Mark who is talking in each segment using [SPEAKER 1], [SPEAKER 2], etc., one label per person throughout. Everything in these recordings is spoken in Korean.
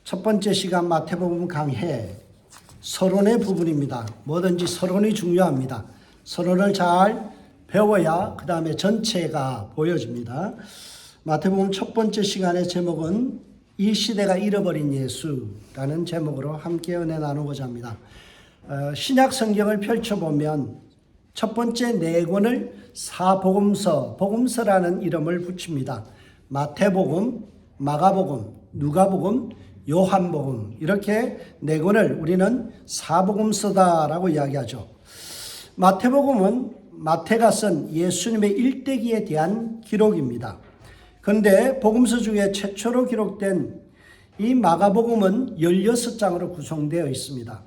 [SPEAKER 1] 첫 번째 시간 마태복음 강해 서론의 부분입니다. 뭐든지 서론이 중요합니다. 서론을 잘 배워야 그 다음에 전체가 보여집니다. 마태복음 첫 번째 시간의 제목은 이 시대가 잃어버린 예수라는 제목으로 함께 은혜 나누고자 합니다. 신약 성경을 펼쳐보면 첫 번째 네 권을 사복음서, 복음서라는 이름을 붙입니다. 마태복음, 마가복음, 누가복음, 요한복음 이렇게 네 권을 우리는 사복음서다라고 이야기하죠. 마태복음은 마태가 쓴 예수님의 일대기에 대한 기록입니다. 그런데 복음서 중에 최초로 기록된 이 마가복음은 16장으로 구성되어 있습니다.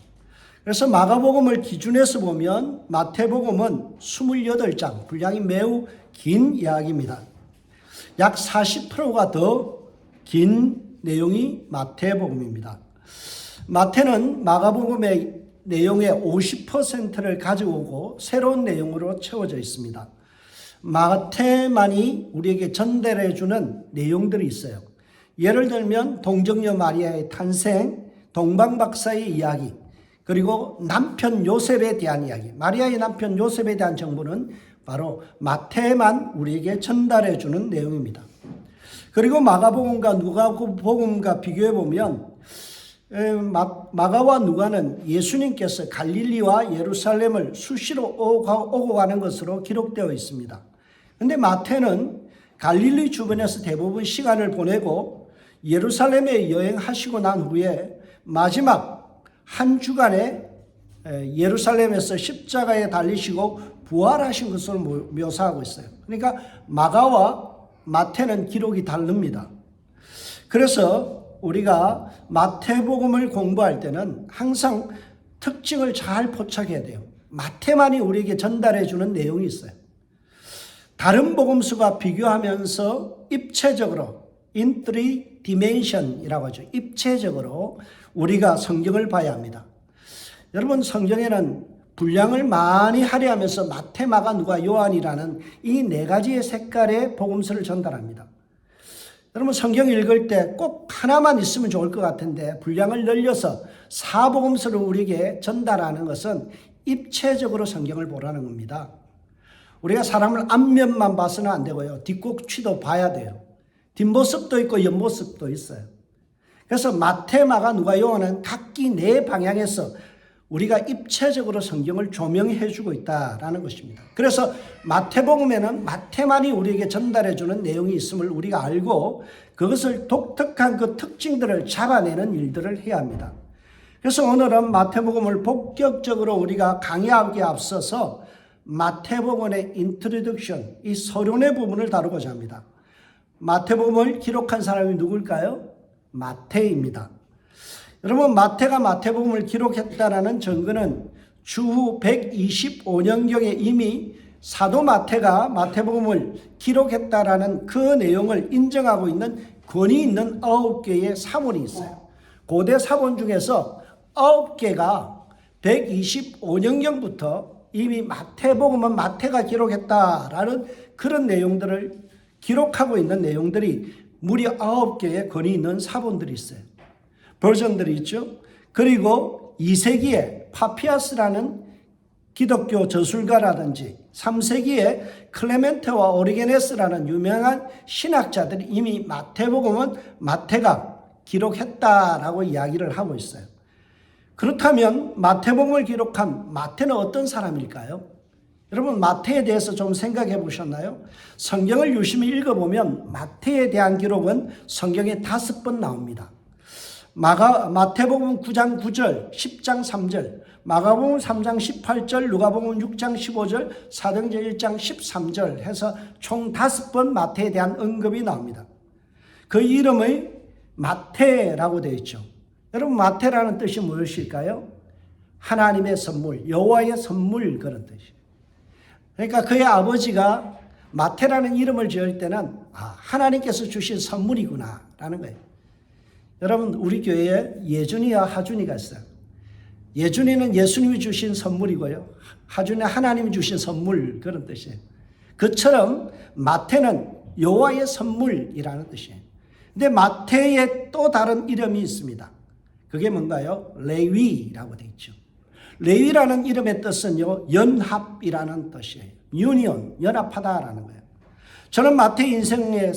[SPEAKER 1] 그래서 마가복음을 기준해서 보면 마태복음은 28장, 분량이 매우 긴 이야기입니다. 약 40%가 더 긴 내용이 마태복음입니다. 마태는 마가복음의 내용의 50%를 가지고 오고 새로운 내용으로 채워져 있습니다. 마태만이 우리에게 전달해 주는 내용들이 있어요. 예를 들면 동정녀 마리아의 탄생, 동방박사의 이야기, 그리고 남편 요셉에 대한 이야기, 마리아의 남편 요셉에 대한 정보는 바로 마태만 우리에게 전달해 주는 내용입니다. 그리고 마가복음과 누가복음과 비교해 보면 마가와 누가는 예수님께서 갈릴리와 예루살렘을 수시로 오고 가는 것으로 기록되어 있습니다. 그런데 마태는 갈릴리 주변에서 대부분 시간을 보내고 예루살렘에 여행하시고 난 후에 마지막 한 주간에 예루살렘에서 십자가에 달리시고 부활하신 것을 묘사하고 있어요. 그러니까 마가와 마태는 기록이 다릅니다. 그래서 우리가 마태복음을 공부할 때는 항상 특징을 잘 포착해야 돼요. 마태만이 우리에게 전달해 주는 내용이 있어요. 다른 복음서와 비교하면서 입체적으로 in three dimension이라고 하죠. 입체적으로 우리가 성경을 봐야 합니다. 여러분, 성경에는 분량을 많이 할애하면서 마태, 마가, 누가, 요한이라는 이 네 가지의 색깔의 복음서를 전달합니다. 여러분, 성경 읽을 때 꼭 하나만 있으면 좋을 것 같은데 분량을 늘려서 사복음서를 우리에게 전달하는 것은 입체적으로 성경을 보라는 겁니다. 우리가 사람을 앞면만 봐서는 안 되고요. 뒷꼭지도 봐야 돼요. 뒷모습도 있고 옆모습도 있어요. 그래서 마태, 마가, 누가, 요한은 각기 네 방향에서 우리가 입체적으로 성경을 조명해 주고 있다라는 것입니다. 그래서 마태복음에는 마태만이 우리에게 전달해 주는 내용이 있음을 우리가 알고 그것을 독특한 그 특징들을 잡아내는 일들을 해야 합니다. 그래서 오늘은 마태복음을 본격적으로 우리가 강의하기에 앞서서 마태복음의 인트로덕션, 이 서론의 부분을 다루고자 합니다. 마태복음을 기록한 사람이 누굴까요? 마태입니다. 여러분, 마태가 마태복음을 기록했다라는 증거는 주후 125년경에 이미 사도 마태가 마태복음을 기록했다라는 그 내용을 인정하고 있는 권위 있는 9개의 사본이 있어요. 고대 사본 중에서 9개가 125년경부터 이미 마태복음은 마태가 기록했다라는 그런 내용들을 기록하고 있는 내용들이 무려 9개의 권위 있는 사본들이 있어요. 버전들이 있죠. 그리고 2세기에 파피아스라는 기독교 저술가라든지 3세기에 클레멘트와 오리게네스라는 유명한 신학자들이 이미 마태복음은 마태가 기록했다라고 이야기를 하고 있어요. 그렇다면 마태복음을 기록한 마태는 어떤 사람일까요? 여러분, 마태에 대해서 좀 생각해 보셨나요? 성경을 유심히 읽어보면 마태에 대한 기록은 성경에 5번 나옵니다. 마태복음 9장 9절, 10장 3절, 마가복음 3장 18절, 누가복음 6장 15절, 사도행전 1장 13절 해서 총 5번 마태에 대한 언급이 나옵니다. 그 이름이 마태라고 되어 있죠. 여러분, 마태라는 뜻이 무엇일까요? 하나님의 선물, 여호와의 선물, 그런 뜻이에요. 그러니까 그의 아버지가 마태라는 이름을 지을 때는 하나님께서 주신 선물이구나 라는 거예요. 여러분, 우리 교회에 예준이와 하준이가 있어요. 예준이는 예수님이 주신 선물이고요. 하준이는 하나님이 주신 선물, 그런 뜻이에요. 그처럼 마태는 여호와의 선물이라는 뜻이에요. 근데 마태에 또 다른 이름이 있습니다. 그게 뭔가요? 레위라고 되어 있죠. 레위라는 이름의 뜻은요, 연합이라는 뜻이에요. 유니온, 연합하다라는 거예요. 저는 마태 인생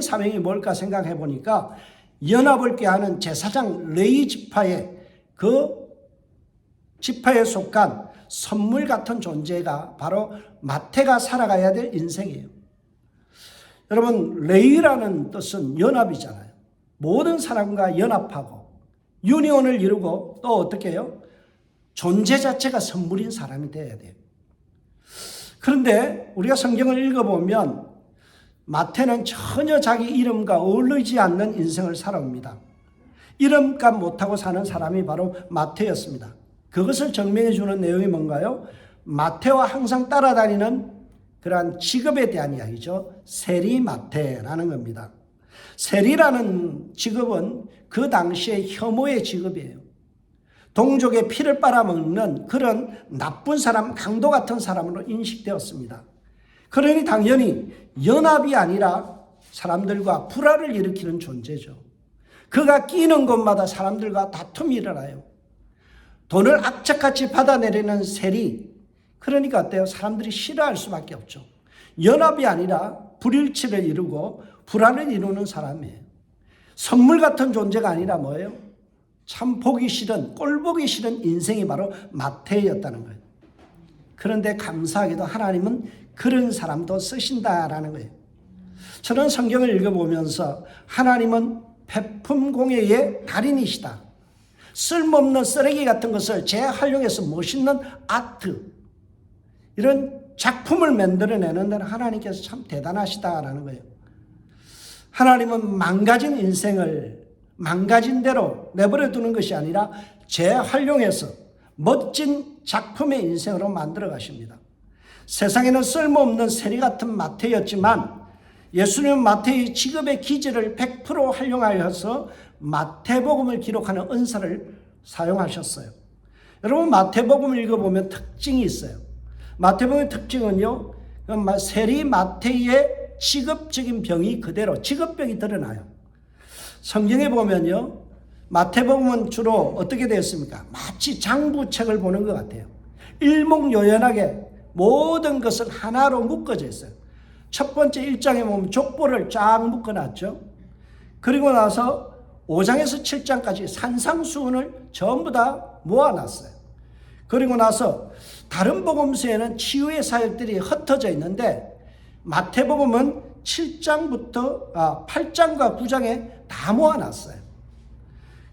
[SPEAKER 1] 사명이 뭘까 생각해 보니까 연합을 꾀하는 제사장 레위 지파의 그 지파에 속한 선물 같은 존재가 바로 마태가 살아가야 될 인생이에요. 여러분, 레위라는 뜻은 연합이잖아요. 모든 사람과 연합하고 유니온을 이루고 또 어떻게 해요? 존재 자체가 선물인 사람이 되어야 돼요. 그런데 우리가 성경을 읽어보면 마태는 전혀 자기 이름과 어울리지 않는 인생을 살아옵니다. 이름값 못하고 사는 사람이 바로 마태였습니다. 그것을 증명해 주는 내용이 뭔가요? 마태와 항상 따라다니는 그러한 직업에 대한 이야기죠. 세리 마태라는 겁니다. 세리라는 직업은 그 당시의 혐오의 직업이에요. 동족의 피를 빨아먹는 그런 나쁜 사람, 강도 같은 사람으로 인식되었습니다. 그러니 당연히 연합이 아니라 사람들과 불화를 일으키는 존재죠. 그가 끼는 곳마다 사람들과 다툼이 일어나요. 돈을 악착같이 받아내리는 세리, 그러니까 어때요? 사람들이 싫어할 수밖에 없죠. 연합이 아니라 불일치를 이루고 불화를 이루는 사람이에요. 선물 같은 존재가 아니라 뭐예요? 참 보기 싫은, 꼴 보기 싫은 인생이 바로 마태였다는 거예요. 그런데 감사하게도 하나님은 그런 사람도 쓰신다라는 거예요. 저는 성경을 읽어보면서 하나님은 베품 공예의 달인이시다. 쓸모없는 쓰레기 같은 것을 재활용해서 멋있는 아트, 이런 작품을 만들어내는 데는 하나님께서 참 대단하시다라는 거예요. 하나님은 망가진 인생을 망가진 대로 내버려 두는 것이 아니라 재활용해서 멋진 작품의 인생으로 만들어 가십니다. 세상에는 쓸모없는 세리 같은 마태였지만 예수님은 마태의 직업의 기질을 100% 활용하여서 마태복음을 기록하는 은사를 사용하셨어요. 여러분, 마태복음을 읽어보면 특징이 있어요. 마태복음의 특징은요, 세리 마태의 직업적인 병이 그대로 직업병이 드러나요. 성경에 보면요, 마태복음은 주로 어떻게 되었습니까? 마치 장부책을 보는 것 같아요. 일목요연하게 모든 것을 하나로 묶어져 있어요. 첫 번째 1장에 보면 족보를 쫙 묶어놨죠. 그리고 나서 5장에서 7장까지 산상수훈을 전부 다 모아놨어요. 그리고 나서 다른 복음서에는 치유의 사역들이 흩어져 있는데 마태복음은 8장과 9장에 다 모아놨어요.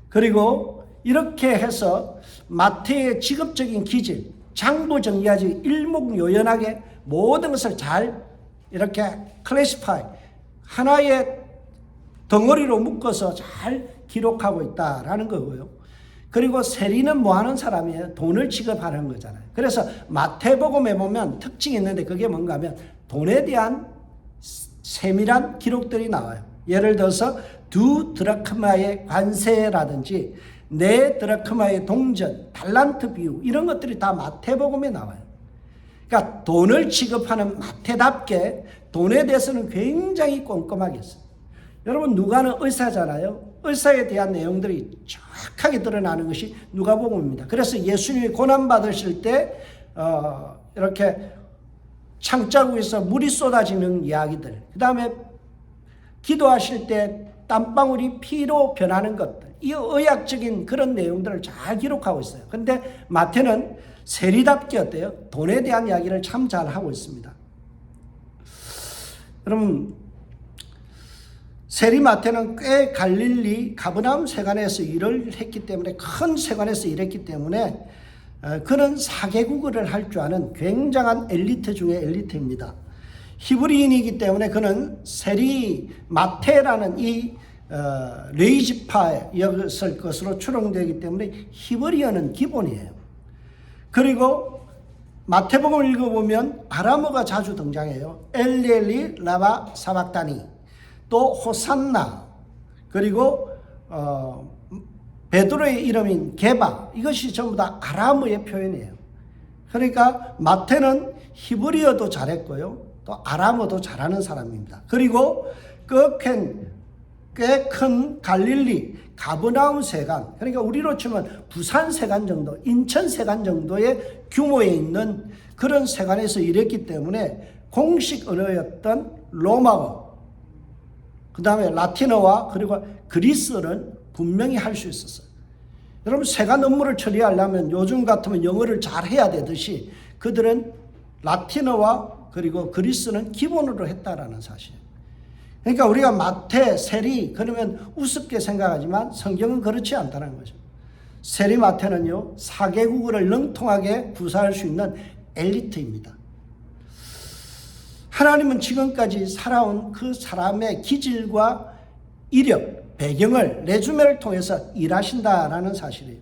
[SPEAKER 1] 그리고 이렇게 해서 마태의 직업적인 기질, 장부정리하지 일목요연하게 모든 것을 잘 이렇게 클래시파이, 하나의 덩어리로 묶어서 잘 기록하고 있다라는 거고요. 그리고 세리는 뭐 하는 사람이에요? 돈을 지급하는 거잖아요. 그래서 마태복음에 보면 특징이 있는데 그게 뭔가 하면 돈에 대한 세밀한 기록들이 나와요. 예를 들어서 2 드라크마의 관세라든지 4 드라크마의 동전, 달란트 비유, 이런 것들이 다 마태복음에 나와요. 그러니까 돈을 지급하는 마태답게 돈에 대해서는 굉장히 꼼꼼하게 했어요. 여러분, 누가는 의사잖아요. 의사에 대한 내용들이 정확하게 드러나는 것이 누가복음입니다. 그래서 예수님이 고난받으실 때 이렇게 창자국에서 물이 쏟아지는 이야기들, 그 다음에 기도하실 때 땀방울이 피로 변하는 것들, 이 의학적인 그런 내용들을 잘 기록하고 있어요. 그런데 마태는 세리답게 어때요? 돈에 대한 이야기를 참 잘하고 있습니다. 여러분, 세리 마태는 꽤 갈릴리 가버나움 세관에서 일을 했기 때문에, 큰 세관에서 일했기 때문에 그는 사개국어를 할 줄 아는 굉장한 엘리트 중에 엘리트입니다. 히브리인이기 때문에 그는 세리 마태라는 이 레위 지파였을 것으로 추론되기 때문에 히브리어는 기본이에요. 그리고 마태복음을 읽어보면 아람어가 자주 등장해요. 엘리엘리 라바 사박다니, 또 호산나, 그리고 베드로의 이름인 게바, 이것이 전부 다 아람어의 표현이에요. 그러니까 마태는 히브리어도 잘했고요, 또 아람어도 잘하는 사람입니다. 그리고 꽤 큰 갈릴리 가버나움 세관, 그러니까 우리로 치면 부산 세관 정도, 인천 세관 정도의 규모에 있는 그런 세관에서 일했기 때문에 공식 언어였던 로마어, 그 다음에 라틴어와 그리고 그리스어를 분명히 할 수 있었어요. 여러분, 세관 업무를 처리하려면 요즘 같으면 영어를 잘 해야 되듯이 그들은 라틴어와 그리고 그리스어는 기본으로 했다라는 사실이에요. 그러니까 우리가 마태, 세리 그러면 우습게 생각하지만 성경은 그렇지 않다는 거죠. 세리 마태는요, 4개국어를 능통하게 구사할 수 있는 엘리트입니다. 하나님은 지금까지 살아온 그 사람의 기질과 이력, 배경을 레주메를 통해서 일하신다라는 사실이에요.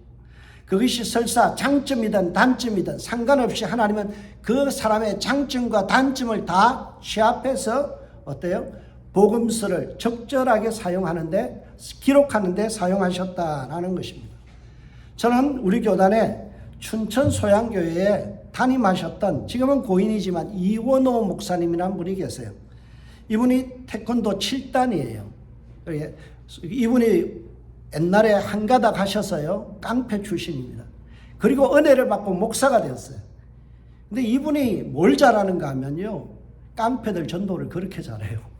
[SPEAKER 1] 그것이 설사 장점이든 단점이든 상관없이 하나님은 그 사람의 장점과 단점을 다 취합해서 어때요? 복음서를 적절하게 사용하는데, 기록하는데 사용하셨다라는 것입니다. 저는 우리 교단에 춘천 소양교회에 담임하셨던, 지금은 고인이지만 이원호 목사님이라는 분이 계세요. 이분이 태권도 7단이에요. 이분이 옛날에 한가닥 하셔서요, 깡패 출신입니다. 그리고 은혜를 받고 목사가 되었어요. 근데 이분이 뭘 잘하는가 하면요, 깡패들 전도를 그렇게 잘해요.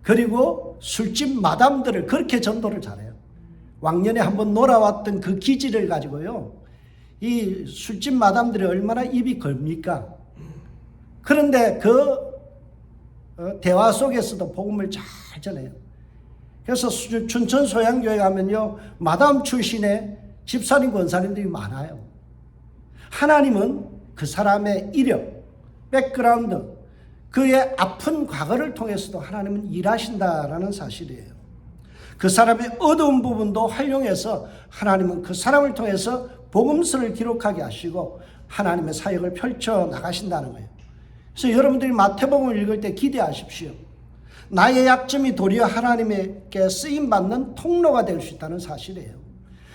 [SPEAKER 1] 그리고 술집 마담들을 그렇게 전도를 잘해요. 왕년에 한번 놀아왔던 그 기질을 가지고요, 이 술집 마담들이 얼마나 입이 걸립니까? 그런데 그 대화 속에서도 복음을 잘 전해요. 그래서 춘천 소양교회 가면요, 마담 출신의 집사님, 권사님들이 많아요. 하나님은 그 사람의 이력, 백그라운드, 그의 아픈 과거를 통해서도 하나님은 일하신다라는 사실이에요. 그 사람의 어두운 부분도 활용해서 하나님은 그 사람을 통해서 복음서를 기록하게 하시고 하나님의 사역을 펼쳐 나가신다는 거예요. 그래서 여러분들이 마태복음을 읽을 때 기대하십시오. 나의 약점이 도리어 하나님께 쓰임받는 통로가 될 수 있다는 사실이에요.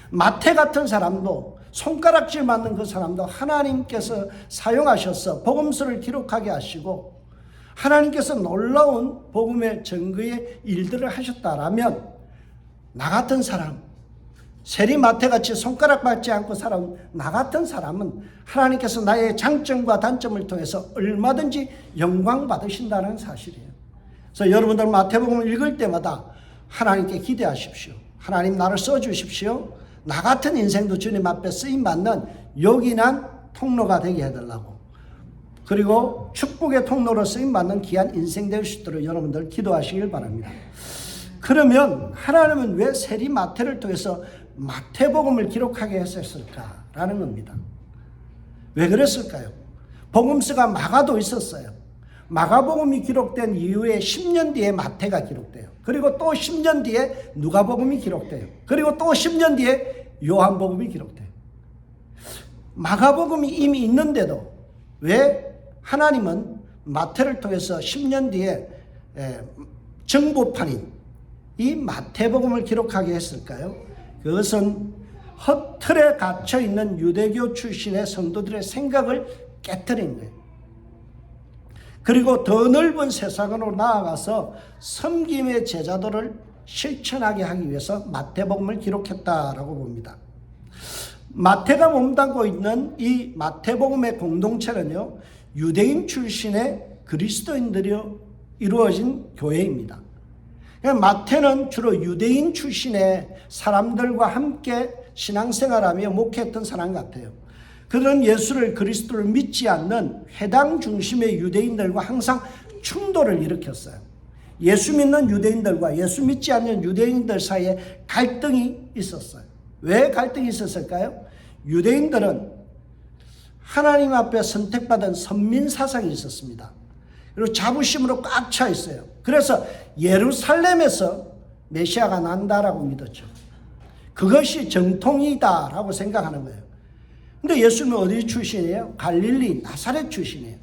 [SPEAKER 1] 마태 같은 사람도, 손가락질 맞는 그 사람도 하나님께서 사용하셔서 복음서를 기록하게 하시고 하나님께서 놀라운 복음의 증거의 일들을 하셨다라면, 나 같은 사람, 세리 마태같이 손가락 받지 않고 살아온 나 같은 사람은 하나님께서 나의 장점과 단점을 통해서 얼마든지 영광 받으신다는 사실이에요. 그래서 여러분들 마태복음을 읽을 때마다 하나님께 기대하십시오. 하나님, 나를 써주십시오. 나 같은 인생도 주님 앞에 쓰임받는 요긴한 통로가 되게 해달라고, 그리고 축복의 통로로 쓰임받는 귀한 인생 될 수 있도록 여러분들 기도하시길 바랍니다. 그러면 하나님은 왜 세리 마태를 통해서 마태복음을 기록하게 했었을까라는 겁니다. 왜 그랬을까요? 복음서가 마가도 있었어요. 마가복음이 기록된 이후에 10년 뒤에 마태가 기록돼요. 그리고 또 10년 뒤에 누가복음이 기록돼요. 그리고 또 10년 뒤에 요한복음이 기록돼요. 마가복음이 이미 있는데도 왜 하나님은 마태를 통해서 10년 뒤에 정보판인 이 마태복음을 기록하게 했을까요? 그것은 허틀에 갇혀있는 유대교 출신의 성도들의 생각을 깨트린 거예요. 그리고 더 넓은 세상으로 나아가서 섬김의 제자도를 실천하게 하기 위해서 마태복음을 기록했다라고 봅니다. 마태가 몸담고 있는 이 마태복음의 공동체는요, 유대인 출신의 그리스도인들이 이루어진 교회입니다. 마태는 주로 유대인 출신의 사람들과 함께 신앙생활하며 목회했던 사람 같아요. 그들은 예수를, 그리스도를 믿지 않는 회당 중심의 유대인들과 항상 충돌을 일으켰어요. 예수 믿는 유대인들과 예수 믿지 않는 유대인들 사이에 갈등이 있었어요. 왜 갈등이 있었을까요? 유대인들은 하나님 앞에 선택받은 선민 사상이 있었습니다. 그리고 자부심으로 꽉 차 있어요. 그래서 예루살렘에서 메시아가 난다라고 믿었죠. 그것이 정통이다라고 생각하는 거예요. 근데 예수님은 어디 출신이에요? 갈릴리 나사렛 출신이에요.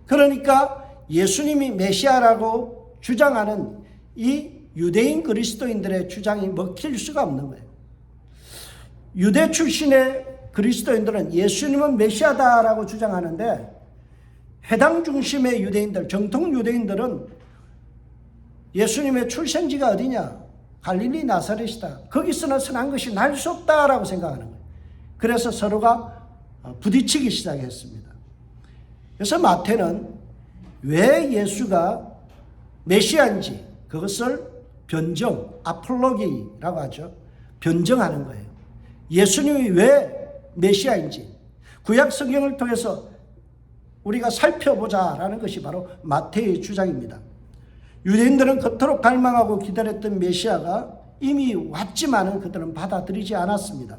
[SPEAKER 1] 그러니까 예수님이 메시아라고 주장하는 이 유대인 그리스도인들의 주장이 먹힐 수가 없는 거예요. 유대 출신의 그리스도인들은 예수님은 메시아다라고 주장하는데, 회당 중심의 유대인들, 정통 유대인들은 예수님의 출생지가 어디냐? 갈릴리 나사렛이다. 거기서는 선한 것이 날 수 없다라고 생각하는 거예요. 그래서 서로가 부딪히기 시작했습니다. 그래서 마태는 왜 예수가 메시아인지 그것을 변정, 아폴로기라고 하죠. 변정하는 거예요. 예수님이 왜 메시아인지 구약 성경을 통해서 우리가 살펴보자라는 것이 바로 마태의 주장입니다. 유대인들은 그토록 갈망하고 기다렸던 메시아가 이미 왔지만은 그들은 받아들이지 않았습니다.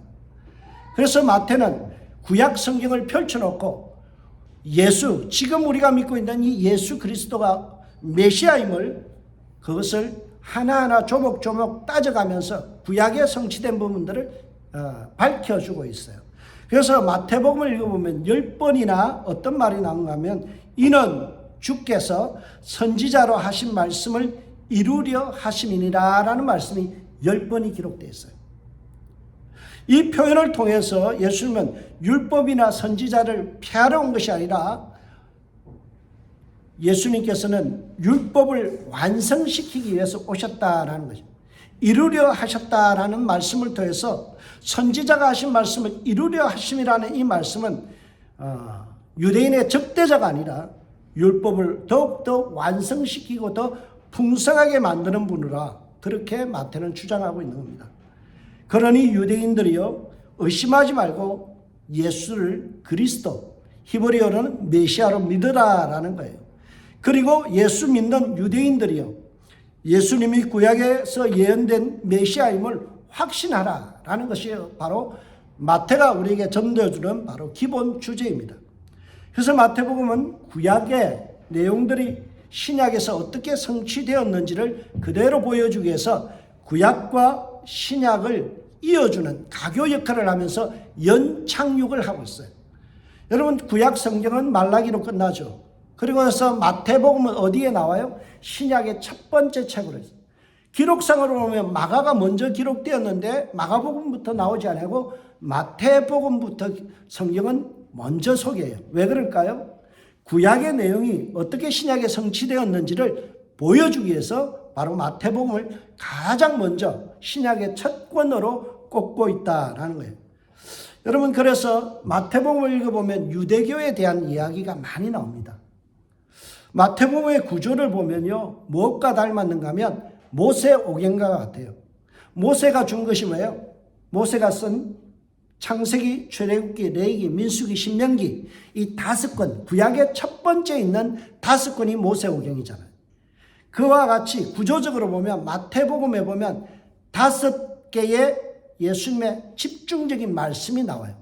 [SPEAKER 1] 그래서 마태는 구약 성경을 펼쳐놓고 예수, 지금 우리가 믿고 있는 이 예수 그리스도가 메시아임을 그것을 하나하나 조목조목 따져가면서 구약에 성취된 부분들을 밝혀주고 있어요. 그래서 마태복음을 읽어보면 10번이나 어떤 말이 나오는가 하면 이는 주께서 선지자로 하신 말씀을 이루려 하심이니라 라는 말씀이 10번이 기록되어 있어요. 이 표현을 통해서 예수님은 율법이나 선지자를 폐하러 온 것이 아니라 예수님께서는 율법을 완성시키기 위해서 오셨다라는 것입니다. 이루려 하셨다라는 말씀을 통해서 선지자가 하신 말씀을 이루려 하심이라는 이 말씀은 유대인의 적대자가 아니라 율법을 더욱더 완성시키고 더 풍성하게 만드는 분이라 그렇게 마태는 주장하고 있는 겁니다. 그러니 유대인들이요 의심하지 말고 예수를 그리스도, 히브리어로는 메시아로 믿으라라는 거예요. 그리고 예수 믿는 유대인들이요 예수님이 구약에서 예언된 메시아임을 확신하라라는 것이 바로 마태가 우리에게 전도해주는 바로 기본 주제입니다. 그래서 마태복음은 구약의 내용들이 신약에서 어떻게 성취되었는지를 그대로 보여주기 위해서 구약과 신약을 이어주는 가교 역할을 하면서 연착륙을 하고 있어요. 여러분 구약 성경은 말라기로 끝나죠. 그리고 나서 마태복음은 어디에 나와요? 신약의 첫 번째 책으로 있어요. 기록상으로 보면 마가가 먼저 기록되었는데 마가복음부터 나오지 않고 마태복음부터 성경은 먼저 소개해요. 왜 그럴까요? 구약의 내용이 어떻게 신약에 성취되었는지를 보여주기 위해서 바로 마태복음을 가장 먼저 신약의 첫 권으로 꼽고 있다라는 거예요. 여러분 그래서 마태복음을 읽어보면 유대교에 대한 이야기가 많이 나옵니다. 마태복음의 구조를 보면요 무엇과 닮았는가 하면 모세 오경과 같아요. 모세가 준 것이 뭐예요? 모세가 쓴 창세기, 출애굽기, 레위기, 민수기, 신명기 이 5권 구약의 첫 번째 있는 5권이 모세 오경이잖아요. 그와 같이 구조적으로 보면 마태복음에 보면 5개의 예수님의 집중적인 말씀이 나와요.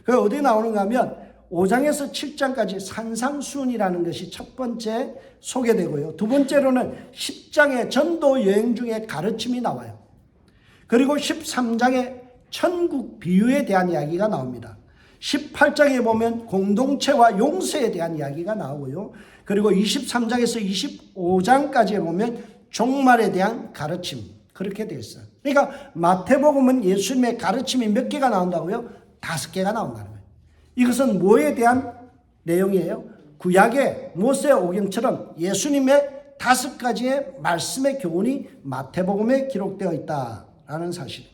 [SPEAKER 1] 그 어디 나오는가 하면 5장에서 7장까지 산상수훈이라는 것이 첫 번째 소개되고요. 두 번째로는 10장의 전도 여행 중에 가르침이 나와요. 그리고 13장에 천국 비유에 대한 이야기가 나옵니다. 18장에 보면 공동체와 용서에 대한 이야기가 나오고요. 그리고 23장에서 25장까지에 보면 종말에 대한 가르침 그렇게 되어 있어요. 그러니까 마태복음은 예수님의 가르침이 몇 개가 나온다고요? 5개가 나온다는 거예요. 이것은 뭐에 대한 내용이에요? 구약의 모세 오경처럼 예수님의 5가지의 말씀의 교훈이 마태복음에 기록되어 있다라는 사실.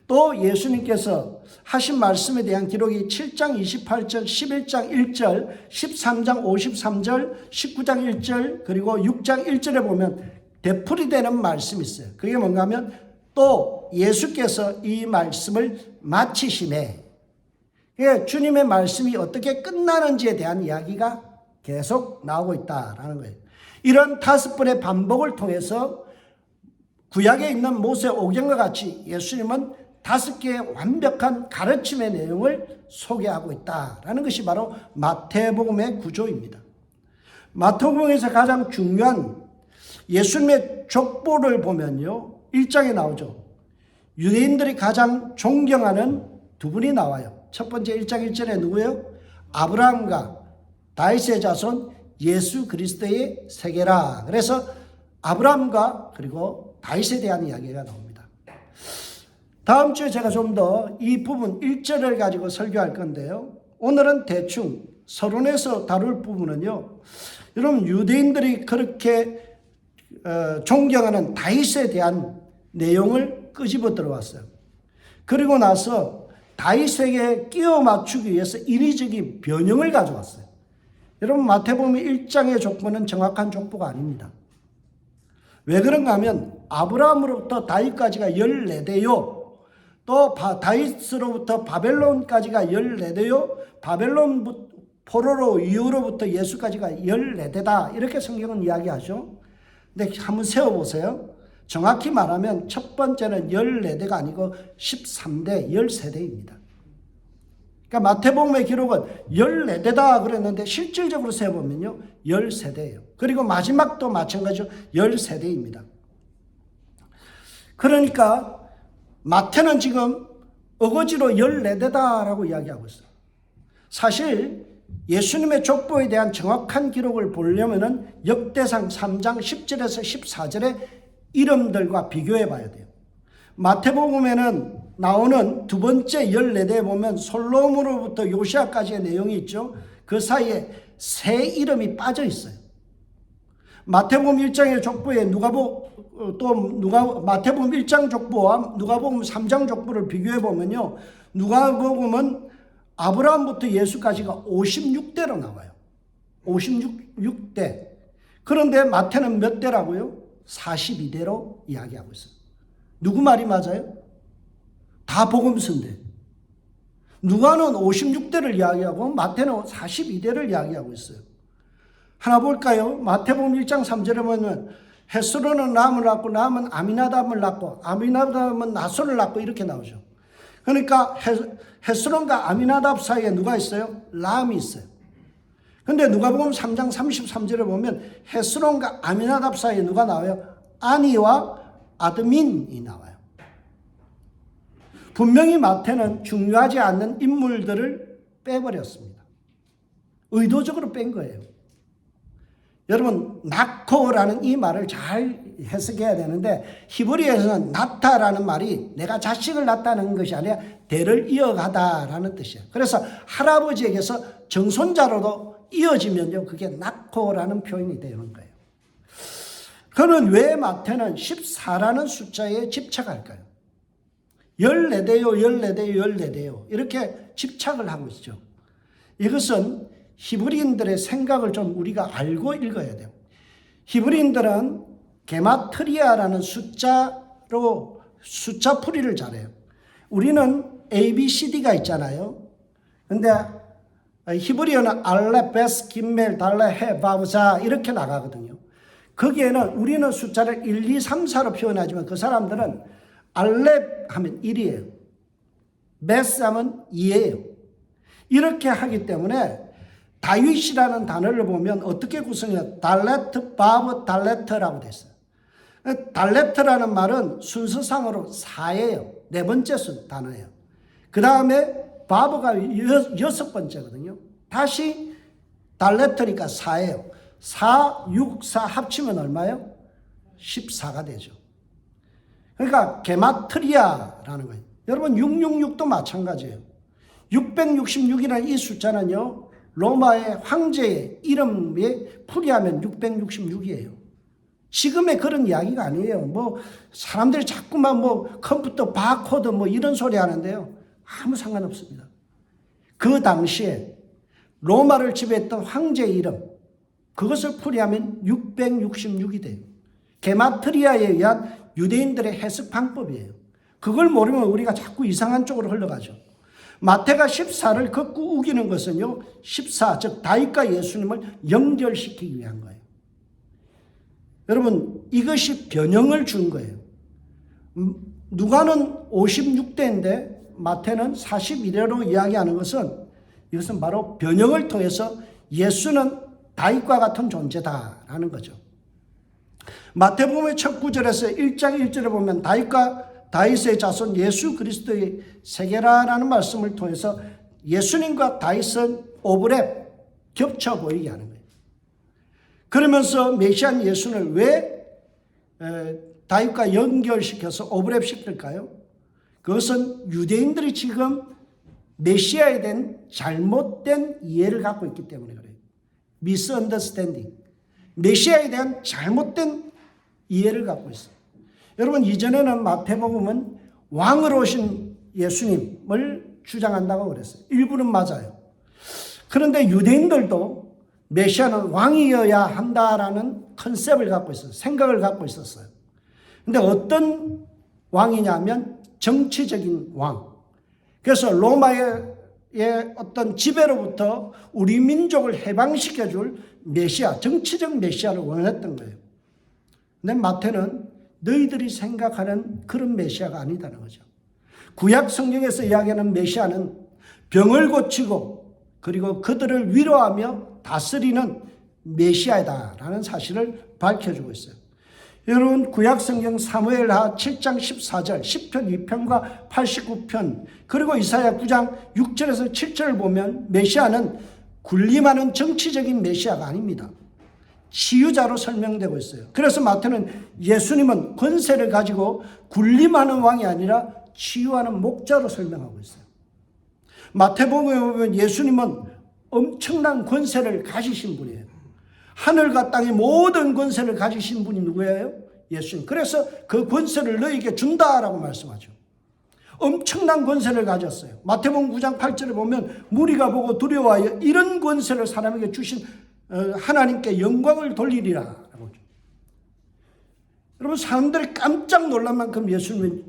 [SPEAKER 1] 또 예수님께서 하신 말씀에 대한 기록이 7장 28절, 11장 1절, 13장 53절, 19장 1절, 그리고 6장 1절에 보면 되풀이되는 말씀이 있어요. 그게 뭔가 하면 또 예수께서 이 말씀을 마치심에 주님의 말씀이 어떻게 끝나는지에 대한 이야기가 계속 나오고 있다라는 거예요. 이런 5번의 반복을 통해서 구약에 있는 모세 오경과 같이 예수님은 5개의 완벽한 가르침의 내용을 소개하고 있다라는 것이 바로 마태복음의 구조입니다. 마태복음에서 가장 중요한 예수님의 족보를 보면요 1장에 나오죠. 유대인들이 가장 존경하는 두 분이 나와요. 첫 번째 1장 1절에 누구예요? 아브라함과 다윗의 자손 예수 그리스도의 세계라. 그래서 아브라함과 그리고 다윗에 대한 이야기가 나옵니다. 다음 주에 제가 좀 더 이 부분 1절을 가지고 설교할 건데요. 오늘은 대충 서론에서 다룰 부분은요. 여러분 유대인들이 그렇게 존경하는 다윗에 대한 내용을 끄집어 들어왔어요. 그리고 나서 다윗에게 끼워 맞추기 위해서 인위적인 변형을 가져왔어요. 여러분, 마태복음 1장의 족보는 정확한 족보가 아닙니다. 왜 그런가 하면 아브라함으로부터 다윗까지가 14대요. 또 다윗으로부터 바벨론까지가 14대요. 바벨론 포로로 이후로부터 예수까지가 14대다. 이렇게 성경은 이야기하죠. 근데 한번 세워보세요. 정확히 말하면 첫 번째는 14대가 아니고 13대, 13대입니다. 그러니까 마태복음의 기록은 14대다 그랬는데 실질적으로 세어보면요 13대예요. 그리고 마지막도 마찬가지로 13대입니다. 그러니까 마태는 지금 어거지로 14대다라고 이야기하고 있어요. 사실 예수님의 족보에 대한 정확한 기록을 보려면 역대상 3장 10절에서 14절의 이름들과 비교해 봐야 돼요. 마태복음에는 나오는 두 번째 14대에 보면 솔로몬으로부터 요시아까지의 내용이 있죠. 그 사이에 새 이름이 빠져 있어요. 마태복음 1장의 족보에 마태복음 1장 족보와 누가복음 3장 족보를 비교해 보면요. 누가복음은 아브라함부터 예수까지가 56대로 나와요. 56대. 그런데 마태는 몇 대라고요? 42대로 이야기하고 있어요. 누구 말이 맞아요? 다 복음서인데. 누가는 56대를 이야기하고 마태는 42대를 이야기하고 있어요. 하나 볼까요? 마태복음 1장 3절에 보면 헤스론은 람을 낳고 람은 아미나답을 낳고 아미나답은 나손을 낳고 이렇게 나오죠. 그러니까 헤스론과 아미나답 사이에 누가 있어요? 람이 있어요. 근데 누가복음 3장 33절에 보면 헤스론과 아미나답 사이에 누가 나와요? 아니와 아드민이 나와요. 분명히 마태는 중요하지 않는 인물들을 빼버렸습니다. 의도적으로 뺀 거예요. 여러분, 낳고라는 이 말을 잘 해석해야 되는데 히브리어에서는 낳다라는 말이 내가 자식을 낳다는 것이 아니라 대를 이어가다라는 뜻이에요. 그래서 할아버지에게서 정손자로도 이어지면요 그게 낳고라는 표현이 되는 거예요. 그러면 왜 마태는 14라는 숫자에 집착할까요? 14대요, 14대요, 14대요 이렇게 집착을 하고 있죠. 이것은 히브리인들의 생각을 좀 우리가 알고 읽어야 돼요. 히브리인들은 게마트리아라는 숫자로 숫자 풀이를 잘해요. 우리는 A, B, C, D가 있잖아요. 근데 히브리어는 알렙, 베스, 김멜, 달레, 헤, 바브자 이렇게 나가거든요. 거기에는 우리는 숫자를 1, 2, 3, 4로 표현하지만 그 사람들은 알렙 하면 1이에요. 베스 하면 2예요. 이렇게 하기 때문에 다윗이라는 단어를 보면 어떻게 구성해요? 달레트, 바브, 달레트라고 됐어요. 달레트라는 말은 순서상으로 4예요. 네 번째 단어예요. 그 다음에 바브가 6번째거든요. 다시 달레트니까 4예요. 4, 6, 4 합치면 얼마예요? 14가 되죠. 그러니까 게마트리아라는 거예요. 여러분 666도 마찬가지예요. 666이라는 이 숫자는요. 로마의 황제의 이름에 풀이하면 666이에요. 지금의 그런 이야기가 아니에요. 뭐 사람들이 자꾸만 뭐 컴퓨터 바코드 뭐 이런 소리 하는데요. 아무 상관없습니다. 그 당시에 로마를 지배했던 황제의 이름 그것을 풀이하면 666이 돼요. 게마트리아에 의한 유대인들의 해석 방법이에요. 그걸 모르면 우리가 자꾸 이상한 쪽으로 흘러가죠. 마태가 14를 걷고 우기는 것은요. 14, 즉 다윗과 예수님을 연결시키기 위한 거예요. 여러분 이것이 변형을 준 거예요. 누가는 56대인데 마태는 41대로 이야기하는 것은 이것은 바로 변형을 통해서 예수는 다윗과 같은 존재다라는 거죠. 마태복음의 첫 구절에서 1장 1절에 보면 다윗의 자손 예수 그리스도의 세계라는 말씀을 통해서 예수님과 다윗은 오브랩 겹쳐 보이게 하는 거예요. 그러면서 메시안 예수를 왜 다윗과 연결시켜서 오브랩 시킬까요? 그것은 유대인들이 지금 메시아에 대한 잘못된 이해를 갖고 있기 때문에 그래요. misunderstanding. 메시아에 대한 잘못된 이해를 갖고 있어요. 여러분, 이전에는 마태복음은 왕으로 오신 예수님을 주장한다고 그랬어요. 일부는 맞아요. 그런데 유대인들도 메시아는 왕이어야 한다라는 컨셉을 갖고 있었어요. 생각을 갖고 있었어요. 근데 어떤 왕이냐면 정치적인 왕. 그래서 로마의 어떤 지배로부터 우리 민족을 해방시켜줄 메시아, 정치적 메시아를 원했던 거예요. 근데 마태는 너희들이 생각하는 그런 메시아가 아니다는 거죠. 구약 성경에서 이야기하는 메시아는 병을 고치고 그리고 그들을 위로하며 다스리는 메시아다라는 사실을 밝혀주고 있어요. 여러분, 구약 성경 사무엘하 7장 14절, 10편 2편과 89편, 그리고 이사야 9장 6절에서 7절을 보면 메시아는 군림하는 정치적인 메시아가 아닙니다. 치유자로 설명되고 있어요. 그래서 마태는 예수님은 권세를 가지고 군림하는 왕이 아니라 치유하는 목자로 설명하고 있어요. 마태복음에 보면 예수님은 엄청난 권세를 가지신 분이에요. 하늘과 땅의 모든 권세를 가지신 분이 누구예요? 예수님. 그래서 그 권세를 너에게 준다라고 말씀하죠. 엄청난 권세를 가졌어요. 마태복음 9장 8절에 보면 무리가 보고 두려워하여 이런 권세를 사람에게 주신 하나님께 영광을 돌리리라. 여러분, 사람들이 깜짝 놀랄 만큼 예수님은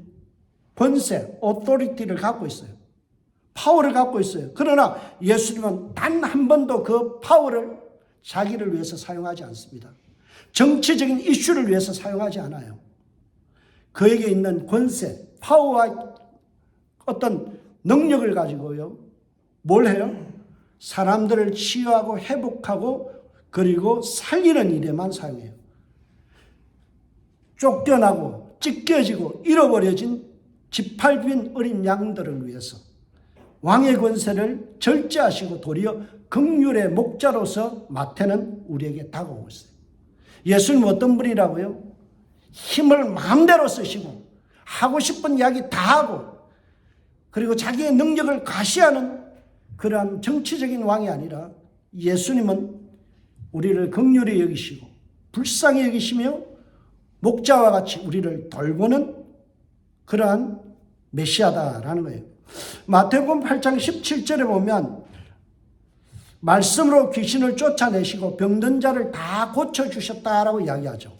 [SPEAKER 1] 권세, 오토리티를 갖고 있어요. 파워를 갖고 있어요. 그러나 예수님은 단 한 번도 그 파워를 자기를 위해서 사용하지 않습니다. 정치적인 이슈를 위해서 사용하지 않아요. 그에게 있는 권세, 파워와 어떤 능력을 가지고요, 뭘 해요? 사람들을 치유하고 회복하고 그리고 살리는 일에만 사용해요. 쫓겨나고 찢겨지고 잃어버려진 짓밟힌 어린 양들을 위해서 왕의 권세를 절제하시고 도리어 긍휼의 목자로서 마태는 우리에게 다가오고 있어요. 예수님 어떤 분이라고요? 힘을 마음대로 쓰시고 하고 싶은 이야기 다 하고 그리고 자기의 능력을 과시하는 그러한 정치적인 왕이 아니라 예수님은 우리를 긍휼히 여기시고 불쌍히 여기시며 목자와 같이 우리를 돌보는 그러한 메시아다라는 거예요. 마태복음 8장 17절에 보면 말씀으로 귀신을 쫓아내시고 병든 자를 다 고쳐주셨다라고 이야기하죠.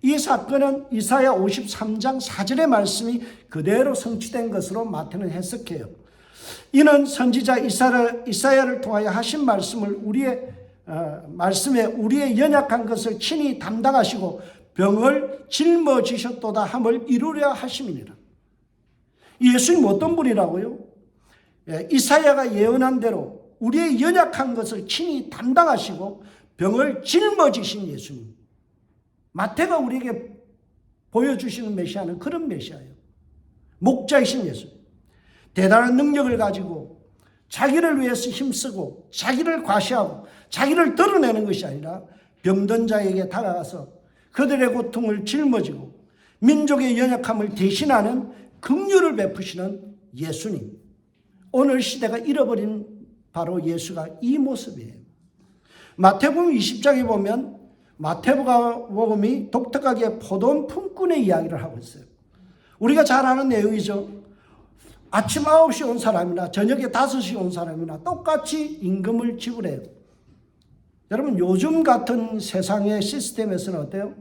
[SPEAKER 1] 이 사건은 이사야 53장 4절의 말씀이 그대로 성취된 것으로 마태는 해석해요. 이는 선지자 이사야를 통하여 하신 말씀을 말씀에 우리의 연약한 것을 친히 담당하시고 병을 짊어지셨도다 함을 이루려 하심이니라. 예수님 어떤 분이라고요? 이사야가 예언한 대로 우리의 연약한 것을 친히 담당하시고 병을 짊어지신 예수님. 마태가 우리에게 보여주시는 메시아는 그런 메시아예요. 목자이신 예수. 대단한 능력을 가지고 자기를 위해서 힘쓰고 자기를 과시하고 자기를 드러내는 것이 아니라 병든 자에게 다가가서 그들의 고통을 짊어지고 민족의 연약함을 대신하는 긍휼을 베푸시는 예수님. 오늘 시대가 잃어버린 바로 예수가 이 모습이에요. 마태복음 20장에 보면 마태복음이 독특하게 포도원 품꾼의 이야기를 하고 있어요. 우리가 잘 아는 내용이죠. 아침 9시 온 사람이나 저녁에 5시 온 사람이나 똑같이 임금을 지불해요. 여러분, 요즘 같은 세상의 시스템에서는 어때요?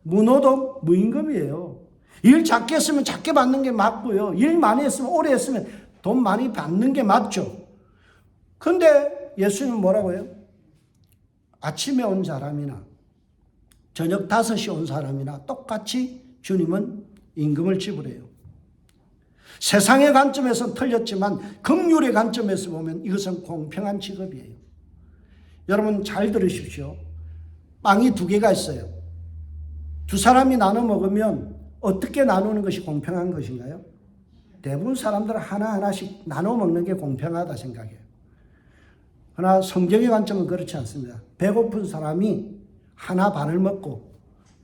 [SPEAKER 1] 무노동, 무임금이에요. 일 작게 했으면 작게 받는 게 맞고요. 일 많이 했으면 오래 했으면 돈 많이 받는 게 맞죠. 그런데 예수님은 뭐라고 해요? 아침에 온 사람이나 저녁 5시 온 사람이나 똑같이 주님은 임금을 지불해요. 세상의 관점에서는 틀렸지만 긍휼의 관점에서 보면 이것은 공평한 직업이에요. 여러분 잘 들으십시오. 빵이 2개가 있어요. 2사람이 나눠 먹으면 어떻게 나누는 것이 공평한 것인가요? 대부분 사람들은 하나하나씩 나눠 먹는 게 공평하다 생각해요. 그러나 성경의 관점은 그렇지 않습니다. 배고픈 사람이 하나 반을 먹고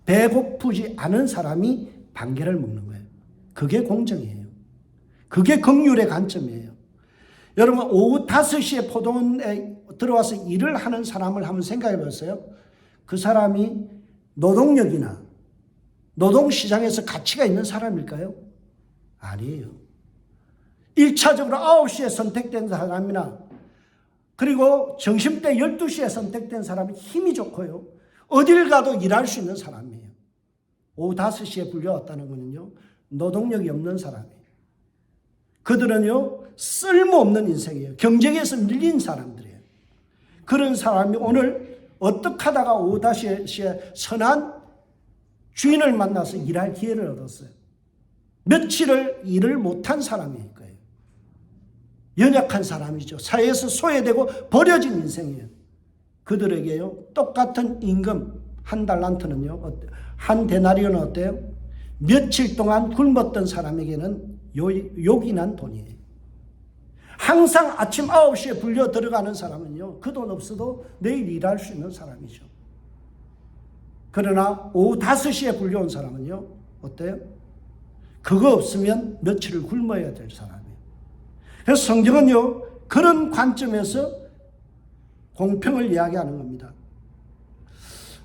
[SPEAKER 1] 배고프지 않은 사람이 반 개를 먹는 거예요. 그게 공정이에요. 그게 긍휼의 관점이에요. 여러분 오후 5시에 포도원에 들어와서 일을 하는 사람을 한번 생각해 보세요. 그 사람이 노동력이나 노동시장에서 가치가 있는 사람일까요? 아니에요. 1차적으로 9시에 선택된 사람이나 그리고 점심때 12시에 선택된 사람이 힘이 좋고요. 어딜 가도 일할 수 있는 사람이에요. 오후 5시에 불려왔다는 것은요, 노동력이 없는 사람이에요. 그들은요, 쓸모없는 인생이에요. 경쟁에서 밀린 사람들이에요. 그런 사람이 오늘 어떻게 하다가 오후 5시에 선한 주인을 만나서 일할 기회를 얻었어요. 며칠을 일을 못한 사람일 거예요. 연약한 사람이죠. 사회에서 소외되고 버려진 인생이에요. 그들에게요, 똑같은 임금 한 달란트는요, 한 데나리온은 어때요? 며칠 동안 굶었던 사람에게는 요긴한 돈이에요. 항상 아침 9시에 불려 들어가는 사람은요, 그 돈 없어도 내일 일할 수 있는 사람이죠. 그러나 오후 5시에 불려온 사람은요, 어때요? 그거 없으면 며칠을 굶어야 될 사람이에요. 그래서 성경은요, 그런 관점에서 공평을 이야기하는 겁니다.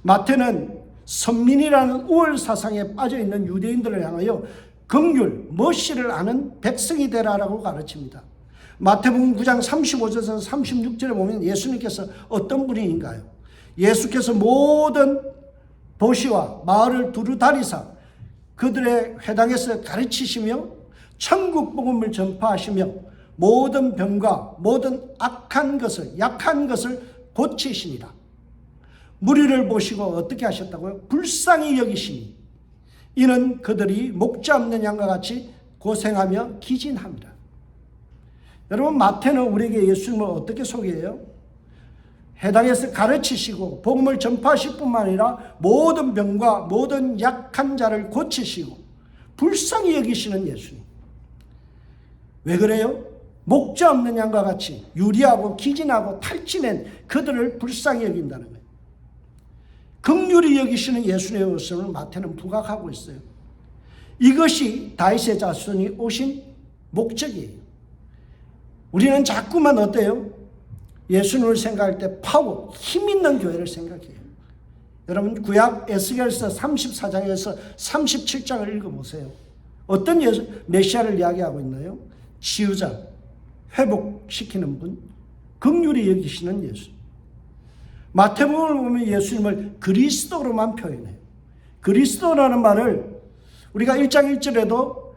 [SPEAKER 1] 마태는 선민이라는 우월 사상에 빠져있는 유대인들을 향하여 긍휼, 머시를 아는 백성이 되라라고 가르칩니다. 마태복음 9장 35절에서 36절에 보면 예수님께서 어떤 분인가요? 예수께서 모든 도시와 마을을 두루 다니사 그들의 회당에서 가르치시며 천국 복음을 전파하시며 모든 병과 모든 악한 것을, 약한 것을 고치시니라. 무리를 보시고 어떻게 하셨다고요? 불쌍히 여기시니 이는 그들이 목자 없는 양과 같이 고생하며 기진합니다. 여러분, 마태는 우리에게 예수님을 어떻게 소개해요? 해당에서 가르치시고 복음을 전파하실 뿐만 아니라 모든 병과 모든 약한 자를 고치시고 불쌍히 여기시는 예수님. 왜 그래요? 목자 없는 양과 같이 유리하고 기진하고 탈진한 그들을 불쌍히 여긴다는 거예요. 긍휼히 여기시는 예수님의 모습을 마태는 부각하고 있어요. 이것이 다윗의 자손이 오신 목적이에요. 우리는 자꾸만 어때요? 예수님을 생각할 때 파워, 힘 있는 교회를 생각해요. 여러분, 구약 에스겔서 34장에서 37장을 읽어보세요. 어떤 메시아를 이야기하고 있나요? 치유자, 회복시키는 분, 긍휼히 여기시는 예수. 마태복음을 보면 예수님을 그리스도로만 표현해요. 그리스도라는 말을 우리가 1장 1절에도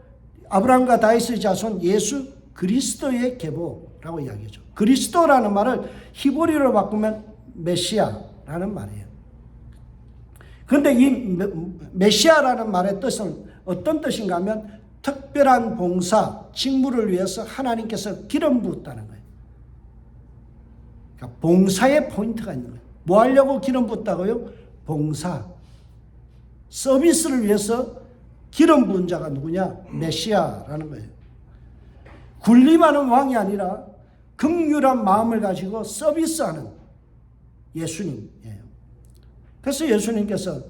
[SPEAKER 1] 아브라함과 다윗의 자손 예수 그리스도의 계보라고 이야기하죠. 그리스도라는 말을 히브리어로 바꾸면 메시아라는 말이에요. 그런데 이 메시아라는 말의 뜻은 어떤 뜻인가 하면 특별한 봉사, 직무를 위해서 하나님께서 기름 부었다는 거예요. 그러니까 봉사의 포인트가 있는 거예요. 뭐 하려고 기름 부었다고요? 봉사, 서비스를 위해서 기름 부은 자가 누구냐? 메시아라는 거예요. 군림하는 왕이 아니라 긍휼한 마음을 가지고 서비스하는 예수님이에요. 그래서 예수님께서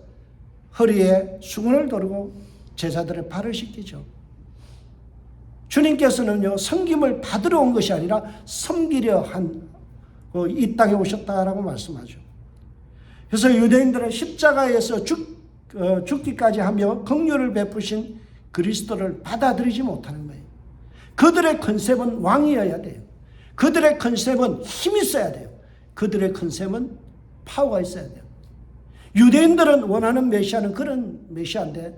[SPEAKER 1] 허리에 수건을 두르고 제자들의 발을 씻기죠. 주님께서는요, 섬김을 받으러 온 것이 아니라 섬기려 이 땅에 오셨다라고 말씀하죠. 그래서 유대인들은 십자가에서 죽기까지 하며 긍휼을 베푸신 그리스도를 받아들이지 못하는 거예요. 그들의 컨셉은 왕이어야 돼요. 그들의 컨셉은 힘이 있어야 돼요. 그들의 컨셉은 파워가 있어야 돼요. 유대인들은 원하는 메시아는 그런 메시아인데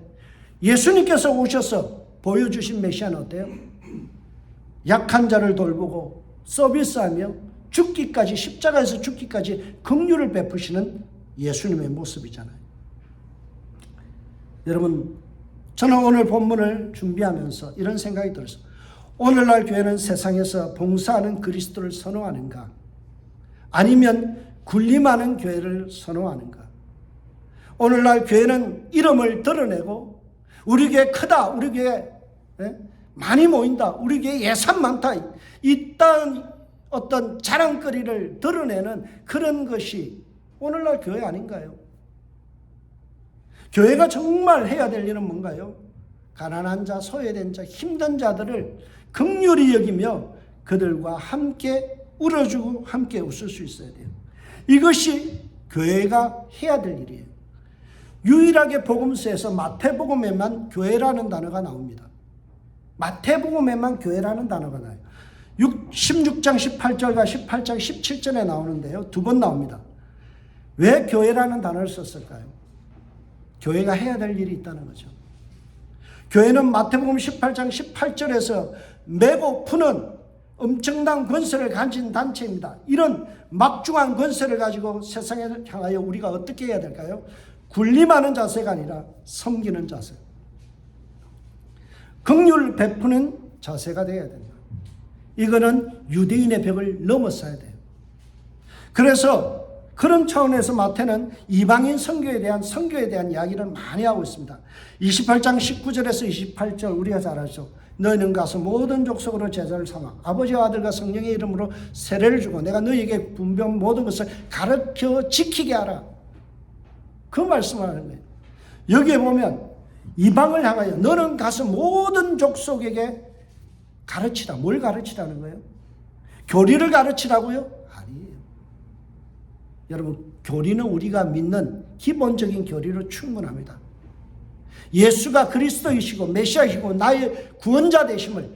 [SPEAKER 1] 예수님께서 오셔서 보여주신 메시아는 어때요? 약한 자를 돌보고 서비스하며 죽기까지, 십자가에서 죽기까지 긍휼을 베푸시는 예수님의 모습이잖아요. 여러분, 저는 오늘 본문을 준비하면서 이런 생각이 들었어요. 오늘날 교회는 세상에서 봉사하는 그리스도를 선호하는가? 아니면 군림하는 교회를 선호하는가? 오늘날 교회는 이름을 드러내고 우리 교회 크다, 우리 교회 많이 모인다, 우리 교회 예산 많다, 이딴 어떤 자랑거리를 드러내는 그런 것이 오늘날 교회 아닌가요? 교회가 정말 해야 될 일은 뭔가요? 가난한 자, 소외된 자, 힘든 자들을 긍휼히 여기며 그들과 함께 울어주고 함께 웃을 수 있어야 돼요. 이것이 교회가 해야 될 일이에요. 유일하게 복음서에서 마태복음에만 교회라는 단어가 나옵니다. 마태복음에만 교회라는 단어가 나와요. 16장 18절과 18장 17절에 나오는데요. 두 번 나옵니다. 왜 교회라는 단어를 썼을까요? 교회가 해야 될 일이 있다는 거죠. 교회는 마태복음 18장 18절에서 메고 푸는 엄청난 권세를 가진 단체입니다. 이런 막중한 권세를 가지고 세상에 향하여 우리가 어떻게 해야 될까요? 군림하는 자세가 아니라 섬기는 자세, 긍휼을 베푸는 자세가 되어야 된다. 이거는 유대인의 벽을 넘어서야 돼요. 그래서 그런 차원에서 마태는 이방인 선교에 대한 이야기를 많이 하고 있습니다. 28장 19절에서 28절 우리가 잘 알죠. 너희는 가서 모든 족속으로 제자를 삼아 아버지와 아들과 성령의 이름으로 세례를 주고 내가 너희에게 분배한 모든 것을 가르쳐 지키게 하라. 그 말씀을 하는 거예요. 여기에 보면 이방을 향하여 너는 가서 모든 족속에게 가르치라. 뭘 가르치라는 거예요? 교리를 가르치라고요? 아니에요. 여러분, 교리는 우리가 믿는 기본적인 교리로 충분합니다. 예수가 그리스도이시고 메시아이시고 나의 구원자 되심을,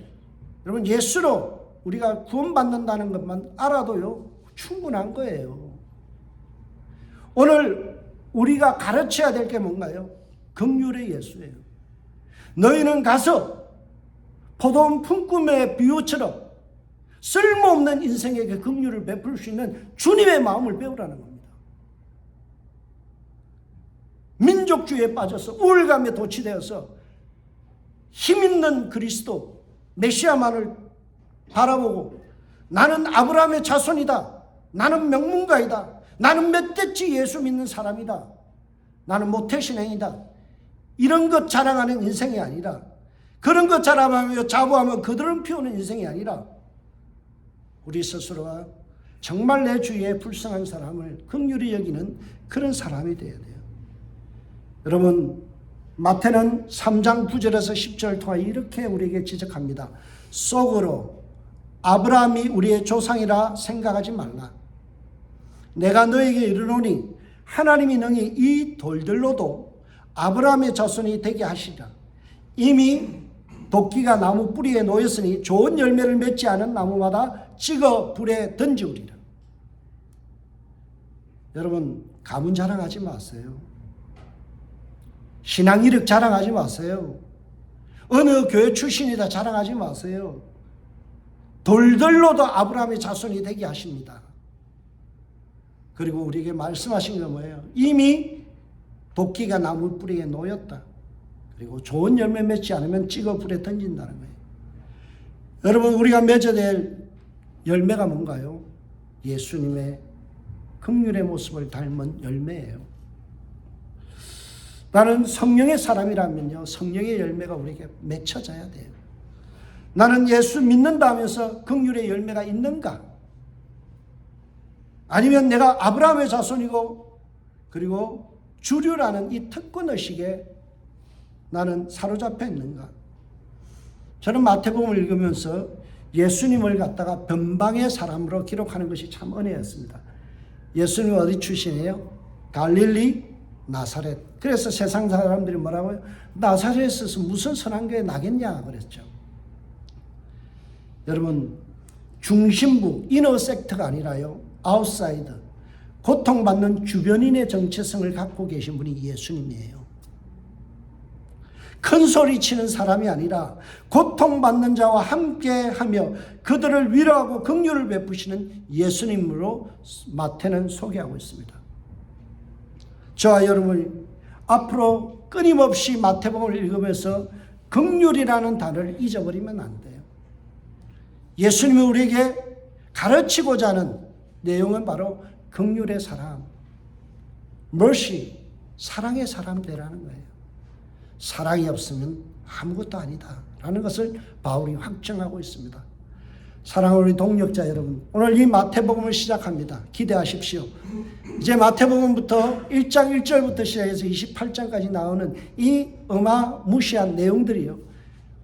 [SPEAKER 1] 여러분, 예수로 우리가 구원받는다는 것만 알아도요 충분한 거예요. 오늘 우리가 가르쳐야 될 게 뭔가요? 긍휼의 예수예요. 너희는 가서 포도원 품꿈의 비유처럼 쓸모없는 인생에게 긍휼을 베풀 수 있는 주님의 마음을 배우라는 겁니다. 민족주의에 빠져서 우울감에 도취되어서 힘있는 그리스도 메시아만을 바라보고 나는 아브라함의 자손이다, 나는 명문가이다, 나는 몇 대째 예수 믿는 사람이다, 나는 모태신앙이다, 이런 것 자랑하는 인생이 아니라, 그런 것 자랑하며 자부하며 그들은 피우는 인생이 아니라 우리 스스로가 정말 내 주위에 불쌍한 사람을 긍휼히 여기는 그런 사람이 되어야 돼요. 여러분, 마태는 3장 9절에서 10절을 통해 이렇게 우리에게 지적합니다. 속으로 아브라함이 우리의 조상이라 생각하지 말라. 내가 너에게 이르노니 하나님이 능히 이 돌들로도 아브라함의 자손이 되게 하시리라. 이미 도끼가 나무 뿌리에 놓였으니 좋은 열매를 맺지 않은 나무마다 찍어 불에 던지우리라. 여러분, 가문 자랑하지 마세요. 신앙 이력 자랑하지 마세요. 어느 교회 출신이다 자랑하지 마세요. 돌들로도 아브라함의 자손이 되게 하십니다. 그리고 우리에게 말씀하신 건 뭐예요? 이미 도끼가 나무 뿌리에 놓였다. 그리고 좋은 열매 맺지 않으면 찍어 불에 던진다는 거예요. 여러분, 우리가 맺어야 될 열매가 뭔가요? 예수님의 긍휼의 모습을 닮은 열매예요. 나는 성령의 사람이라면요, 성령의 열매가 우리에게 맺혀져야 돼요. 나는 예수 믿는다 하면서 긍휼의 열매가 있는가? 아니면 내가 아브라함의 자손이고 그리고 주류라는 이 특권의식에 나는 사로잡혀 있는가? 저는 마태복음을 읽으면서 예수님을 갖다가 변방의 사람으로 기록하는 것이 참 은혜였습니다. 예수님 어디 출신이에요? 갈릴리 나사렛. 그래서 세상 사람들이 뭐라고요? 나사렛에서 무슨 선한 게 나겠냐 그랬죠. 여러분, 중심부 이너 섹터가 아니라요, 아웃사이더, 고통받는 주변인의 정체성을 갖고 계신 분이 예수님이에요. 큰 소리 치는 사람이 아니라 고통받는 자와 함께하며 그들을 위로하고 긍휼을 베푸시는 예수님으로 마태는 소개하고 있습니다. 저와 여러분, 앞으로 끊임없이 마태복음을 읽으면서 긍휼이라는 단어를 잊어버리면 안 돼요. 예수님이 우리에게 가르치고자 하는 내용은 바로 긍휼의 사람, mercy, 사랑의 사람 되라는 거예요. 사랑이 없으면 아무것도 아니다 라는 것을 바울이 확정하고 있습니다. 사랑하는 우리 동역자 여러분, 오늘 이 마태복음을 시작합니다. 기대하십시오. 이제 마태복음부터 1장 1절부터 시작해서 28장까지 나오는 이 어마무시한 내용들이요,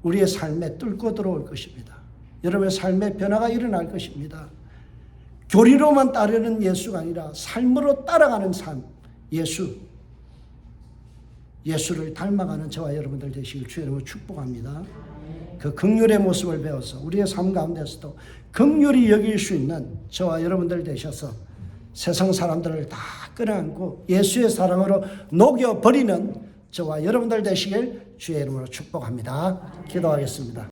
[SPEAKER 1] 우리의 삶에 뚫고 들어올 것입니다. 여러분의 삶에 변화가 일어날 것입니다. 교리로만 따르는 예수가 아니라 삶으로 따라가는 삶, 예수. 예수를 닮아가는 저와 여러분들 되시길 주의 이름으로 축복합니다. 그 긍휼의 모습을 배워서 우리의 삶 가운데서도 긍휼히 여길 수 있는 저와 여러분들 되셔서 세상 사람들을 다 끌어안고 예수의 사랑으로 녹여버리는 저와 여러분들 되시길 주의 이름으로 축복합니다. 기도하겠습니다.